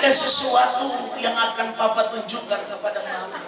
Ada sesuatu yang akan Papa tunjukkan kepada Mama.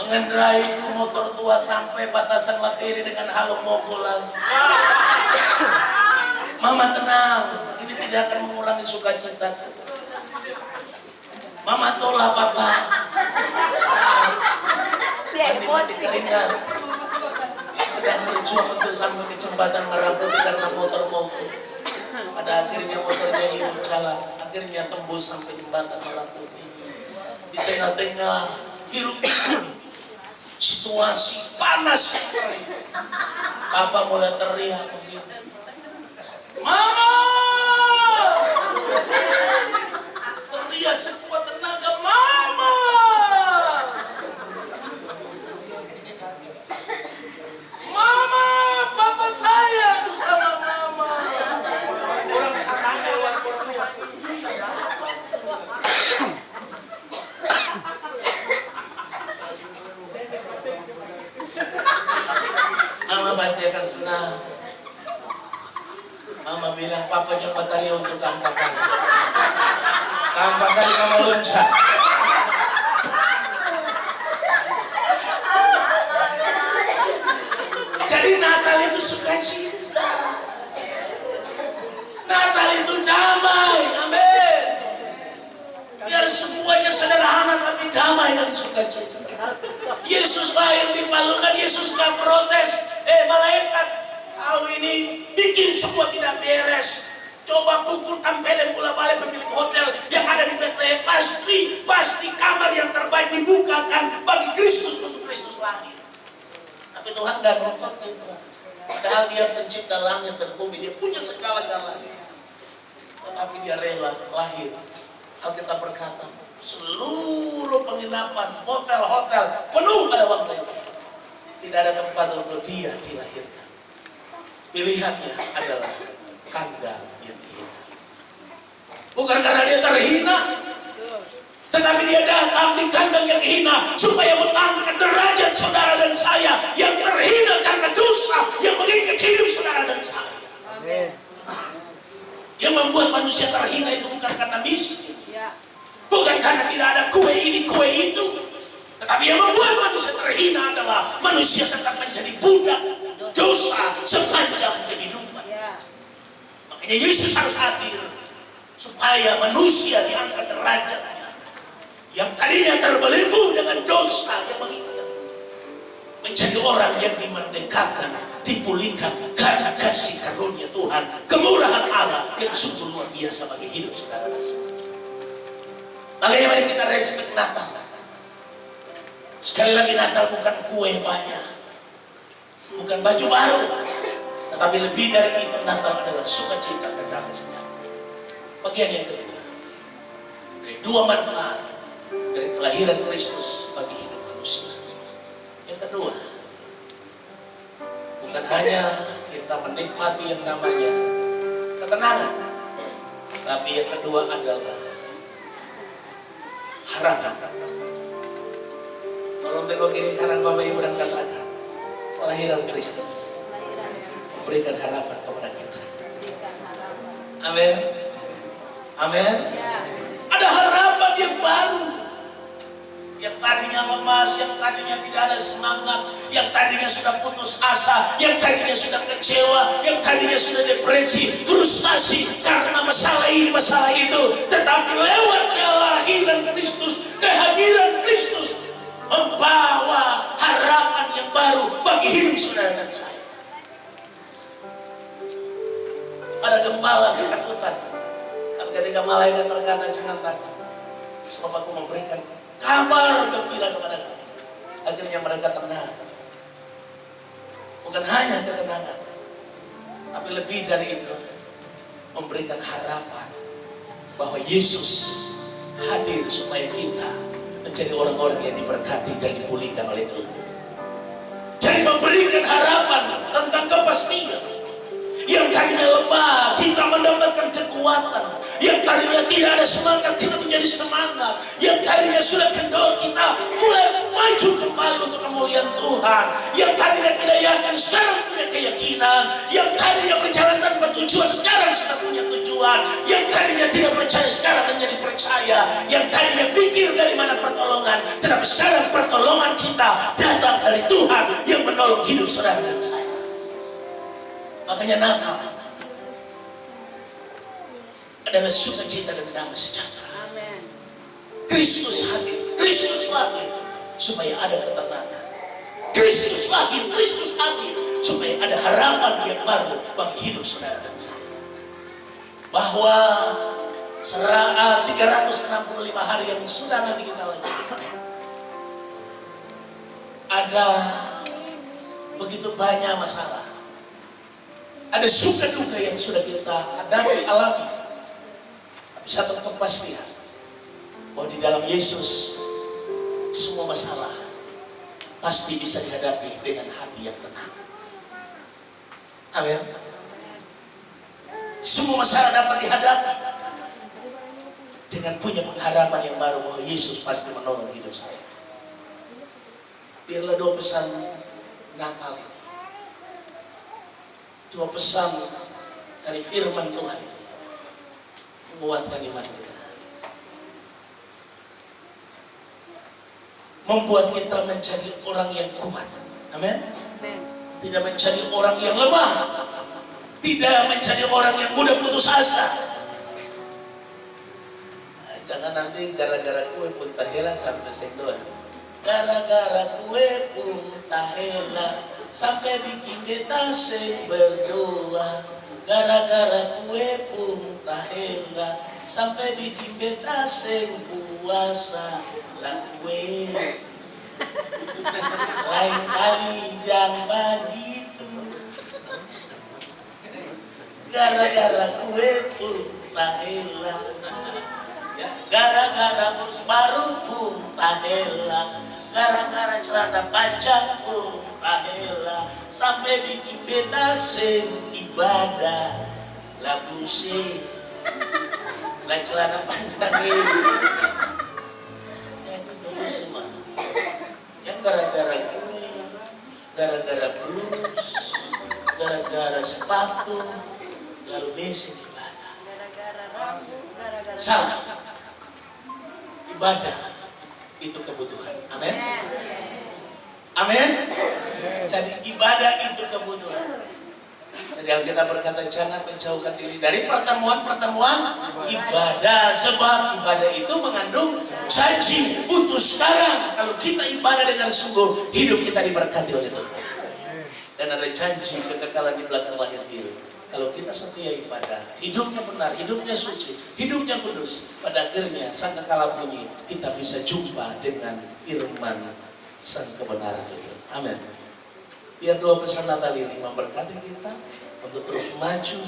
Mengendarai motor tua sampai batasan materi dengan halo mogul lagi. Mama tenang, ini tidak akan mengurangi sukacita. Mama tolak Papa. Mandi keringat. Sedang berjuang untuk sampai ke jembatan Meraputi karena motor mogul. Pada akhirnya motornya hidup jalan. Akhirnya tembus sampai jembatan Meraputi. Di tengah-tengah hirup pikun, situasi panas. Papa mulai teriak begitu. Mama! Teriak sekuat tenaga, Mama! Mama, Papa sayang sama Mama. Orang sana lewat orang lihat. Mama pasti akan senang. Mama bilang, Papa jemput tadi untuk keempat kali. Keempat kali Mama loncat. Jadi Natal itu sukacita. Natal itu damai. Amin. Biar semuanya sederhana tapi damai dan sukacita. Yesus lahir di Palungan, Yesus gak protes. Malaikat, kau ini bikin semua tidak beres. Coba pukul tempelin bola balik pemilik hotel yang ada di Bethlehem. Pasti kamar yang terbaik dibukakan bagi Kristus untuk Kristus lahir. Tapi Tuhan gak ngotot itu. Padahal dia pencipta langit dan bumi, dia punya segala-galanya. Tetapi dia rela lahir. Alkitab berkata, seluruh penginapan, hotel-hotel penuh pada waktu itu. Tidak ada tempat untuk dia dilahirkan. Pilihannya adalah kandang yang dihina. Bukan karena dia terhina, tetapi dia datang di kandang yang hina supaya mengangkat derajat saudara dan saya yang terhina karena dosa yang mengikat hidup saudara dan saya. Amin. Yang membuat manusia terhina itu bukan karena miskin, bukan karena tidak ada kue ini kue itu, tetapi yang membuat manusia terhina adalah manusia tetap menjadi budak dosa sepanjang kehidupan. Makanya Yesus harus hadir supaya manusia diangkat derajatnya. Yang tadinya terbelenggu dengan dosa yang mengikat, menjadi orang yang dimerdekakan, dipulihkan karena kasih karunia Tuhan, kemurahan Allah yang sungguh luar biasa bagi hidup saudara dan saya. Makanya mari kita respect Natal. Sekali lagi Natal bukan kue banyak, bukan baju baru, tetapi lebih dari itu Natal adalah sukacita dan damai sejahtera. Bagian yang kedua, dari dua manfaat dari kelahiran Kristus bagi hidup manusia. Yang kedua, bukan hanya kita menikmati yang namanya ketenangan, tapi yang kedua adalah harapan. Tolong tengok kiri kanan Bapak Ibu dan katakan, kelahiran Kristus memberikan harapan kepada kita. Amin. Amin. Ada harapan yang baru. Yang tadinya lemas, yang tadinya tidak ada semangat, yang tadinya sudah putus asa, yang tadinya sudah kecewa, yang tadinya sudah depresi, frustasi karena masalah ini, masalah itu. Tetapi lewat kelahiran Kristus, kehadiran Kristus membawa harapan yang baru bagi hidup saudara dan saya. Ada gembala ketakutan, tapi ketika malaikat berkata jangan takut, sebab aku memberikan kabar gembira kepada kamu. Akhirnya mereka tenang. Bukan hanya ketenangan, tapi lebih dari itu, memberikan harapan bahwa Yesus hadir supaya kita menjadi orang-orang yang diberkati dan dipulihkan oleh Tuhan. Jadi memberikan harapan tentang kepastian. Yang tadinya lemah, kita mendapatkan kekuatan. Yang tadinya tidak ada semangat, kita menjadi semangat. Yang tadinya sudah kendor, kita mulai maju kembali untuk kemuliaan Tuhan. Tuhan. Yang tadinya tidak yakin sekarang punya keyakinan. Yang tadinya percaya tanpa tujuan sekarang sudah punya tujuan. Yang tadinya tidak percaya sekarang menjadi percaya. Yang tadinya pikir dari mana pertolongan, tetapi sekarang pertolongan kita datang dari Tuhan yang menolong hidup saudara dan saya. Makanya Natal adalah sukacita dan damai sejahtera. Kristus hadir, Kristus lahir supaya ada ketenangan. Kristus lahir, Kristus hadir supaya ada harapan yang baru bagi hidup saudara dan saya. Bahwa 365 hari yang sudah nanti kita lakukan, ada begitu banyak masalah, ada suka duka yang sudah kita hadapi, alami. Tapi satu kepastian, bahwa di dalam Yesus semua masalah pasti bisa dihadapi dengan hati yang tenang. Amin. Semua masalah dapat dihadapi dengan punya pengharapan yang baru bahwa Yesus pasti menolong hidup saya. Biarlah dua pesan Natal ini, dua pesan dari firman Tuhan ini menguatkan iman kita, membuat kita menjadi orang yang kuat. Amin. Tidak menjadi orang yang lemah, tidak menjadi orang yang mudah putus asa. Jangan nanti gara-gara kue pun tahela sampai sendoan. Gara-gara kue pun tahela sampai bikin kita sing berdoa. Gara-gara kue pun tahela sampai bikin kita sing puasa. Lah kue lain kali jangan begitu. Gara-gara kue pun tahela, gara-gara bus baru pun tahela, gara-gara celana panjang pun tahela, sampai bikin beta sing ibadah. Lah pusing, lah celana panjang ini, yang itu semua. Yang gara-gara kue, gara-gara blus, gara-gara sepatu, lalu besi ibadah. Gara-gara rambut, gara-gara Salah. Ibadah itu kebutuhan. Amin. Amin. Jadi ibadah itu kebutuhan. Jadi Alkitab berkata jangan menjauhkan diri dari pertemuan-pertemuan ibadah, sebab ibadah itu mengandung janji untuk sekarang. Kalau kita ibadah dengan sungguh, hidup kita diberkati oleh Tuhan. Dan ada janji kekekalan di belakang lahir biru. Kalau kita setia ibadah, hidupnya benar, hidupnya suci, hidupnya kudus, pada akhirnya sangkakala bunyi kita bisa jumpa dengan firman sang kebenaran itu. Amin. Biar dua pesan Natal ini memberkati kita untuk terus maju,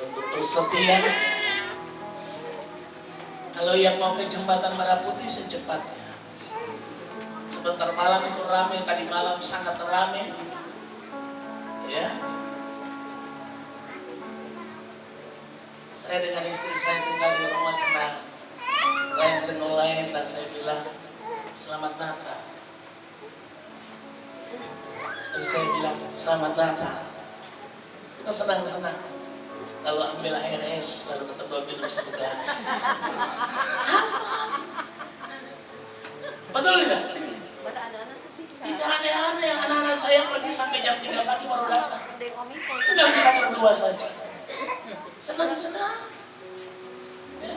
untuk terus setia. Kalau yang mau ke jembatan Merah Putih secepatnya. Sebentar malam itu ramai, tadi malam sangat ramai. Ya. Saya dengan istri saya tinggal di rumah senang, lain dengan lain, dan saya bilang selamat Natal. Istri saya bilang selamat Natal. Kita senang-senang. Lalu ambil air es, lalu kita minum satu gelas. Betul tidak? Tidak aneh-aneh. Anak-anak saya pergi sampai jam 3 pagi baru datang. Tinggal kita berdua saja. Senang-senang. Ya.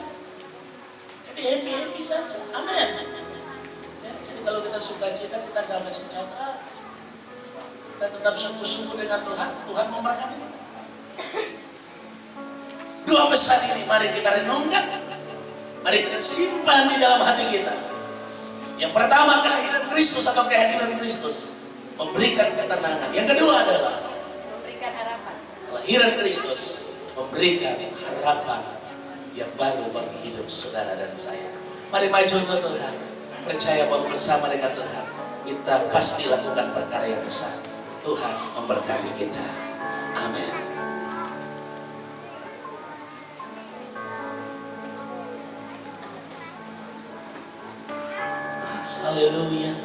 Jadi happy-happy saja. Amin. Ya, jadi kalau kita sukacita, kita damai sejahtera. Kita tetap sungguh-sungguh dengan Tuhan. Tuhan memberkati kita. Dua pesan ini mari kita renungkan. Mari kita simpan di dalam hati kita. Yang pertama, kelahiran Kristus atau kehadiran Kristus memberikan ketenangan. Yang kedua adalah memberikan harapan. Kelahiran Kristus memberikan harapan yang baru bagi hidup saudara dan saya. Mari maju untuk Tuhan. Percaya bahwa bersama dengan Tuhan kita pasti lakukan perkara yang besar. Tuhan memberkati kita. Amin. Haleluya.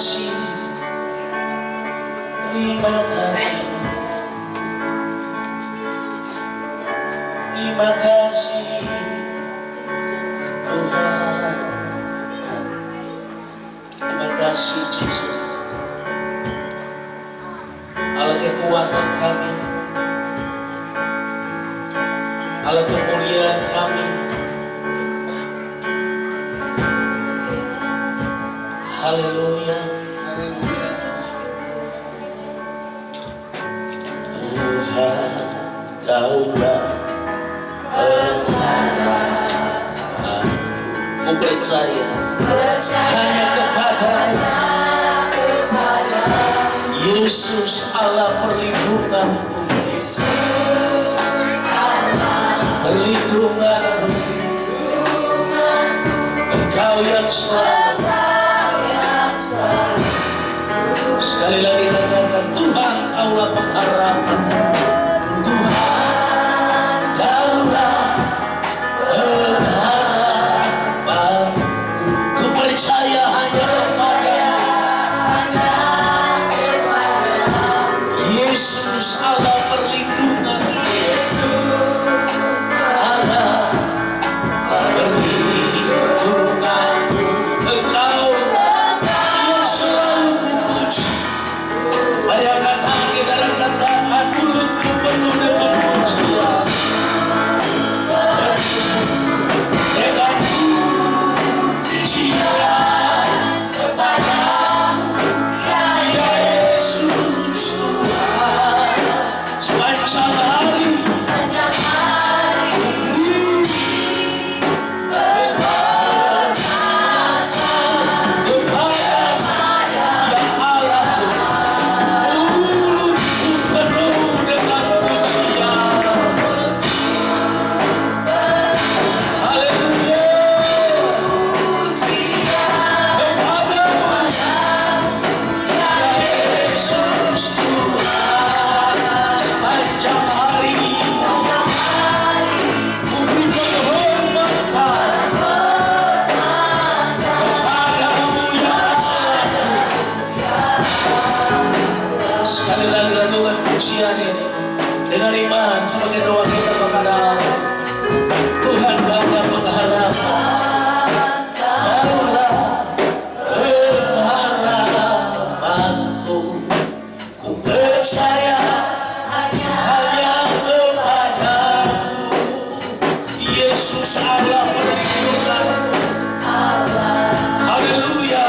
kasih, terima kasih, terima kasih Tuhan. Terima kasih Yesus, Allah kekuatan kami, Allah kemuliaan kami. Haleluya. Tuhan, Kaulah pengharapan. Ku percaya hanya kepada Yesus Allah perlindunganku, perlindunganku, Engkau yang selalu. Sekali lagi katakan, Tuhan Kaulah pengharapan. Tuhan Kaulah pengharapan. Ku percaya hanya kepada Yesus Allah perlindungan. Allah perlindungan. Engkau yang selalu memuji. Mari angkat tangan dan katakan, mulutku penuh dengan pujian. Dengan pujian kepadamu, ya Yesus Tuhan. Sepanjang hari ini dengan iman sebagai doa kita kepada Allah. Tuhan Kaulah pengharapan, Kaulah pengharapanku. Ku percaya hanya kepadamu, Yesus Allah perlindungan. Haleluya.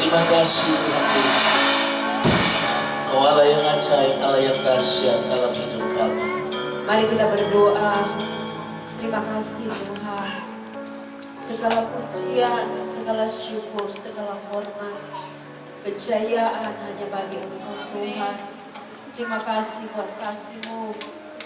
Terima kasih Tuhan. Kau Allah yang ajaib, Allah yang dahsyat dalam hidup kami. Mari kita berdoa. Terima kasih Tuhan. Segala pujian, segala syukur, segala hormat, kejayaan hanya bagi Engkau Tuhan. Terima kasih buat kasih-Mu.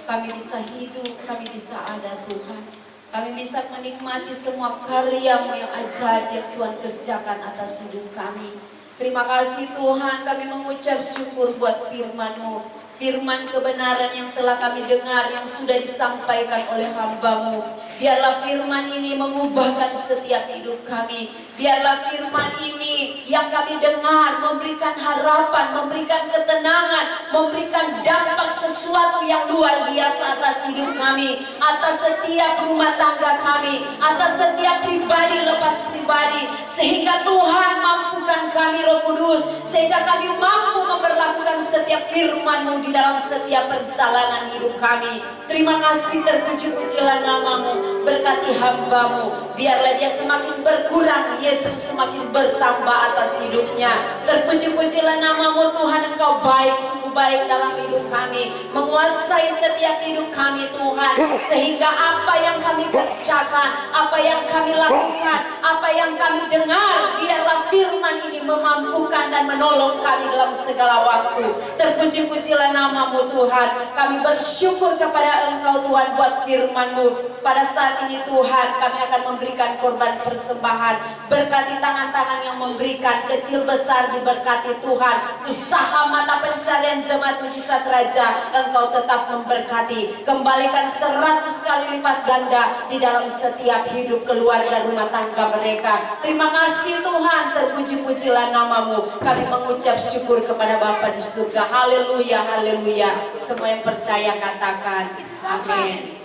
Kami bisa hidup, kami bisa ada Tuhan. Kami bisa menikmati semua karya-Mu yang ajaib yang Tuhan kerjakan atas hidup kami. Terima kasih Tuhan, kami mengucap syukur buat firman-Mu. Firman kebenaran yang telah kami dengar, yang sudah disampaikan oleh hamba-Mu. Biarlah firman ini mengubahkan setiap hidup kami. Biarlah firman ini yang kami dengar memberikan harapan, memberikan ketenangan, memberikan dampak sesuatu yang luar biasa atas hidup kami, atas setiap rumah tangga kami, atas setiap pribadi lepas pribadi. Sehingga Tuhan mampukan kami Roh Kudus, sehingga kami mampu memperlakukan setiap firman-Mu di dalam setiap perjalanan hidup kami. Terima kasih, terpuji-pujilah nama-Mu, berkati hamba-Mu. Biarlah dia semakin berkurang, Yesus semakin bertambah atas hidupnya. Terpuji-pujilah nama-Mu Tuhan, Engkau baik, sungguh baik dalam hidup kami, menguasai setiap hidup kami Tuhan. Sehingga apa yang kami kerjakan, apa yang kami lakukan, apa yang kami dengar, biarlah firman ini memampukan dan menolong kami dalam segala waktu. Terpuji-pujilah nama-Mu Tuhan. Kami bersyukur kepada Engkau Tuhan buat firman-Mu. Pada saat ini Tuhan, kami akan memberikan korban persembahan. Berkati tangan-tangan yang memberikan, kecil besar diberkati Tuhan. Usaha mata pencarian jemaat Mujizat Raja, Engkau tetap memberkati. Kembalikan 100 kali lipat ganda di dalam setiap hidup keluarga rumah tangga mereka. Terima kasih Tuhan, terpuji-pujilah nama-Mu. Kami mengucap syukur kepada Bapa di surga. Haleluya, haleluya. Semua yang percaya katakan amin.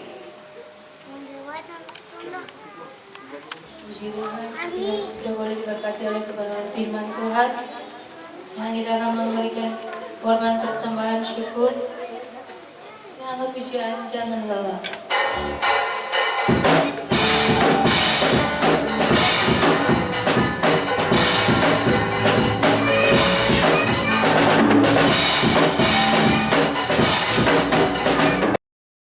Puji Tuhan, kita sudah boleh diberkati oleh kebenaran firman Tuhan. Sekarang kita akan memberikan korban persembahan syukur. Dengan pujian jangan lelah.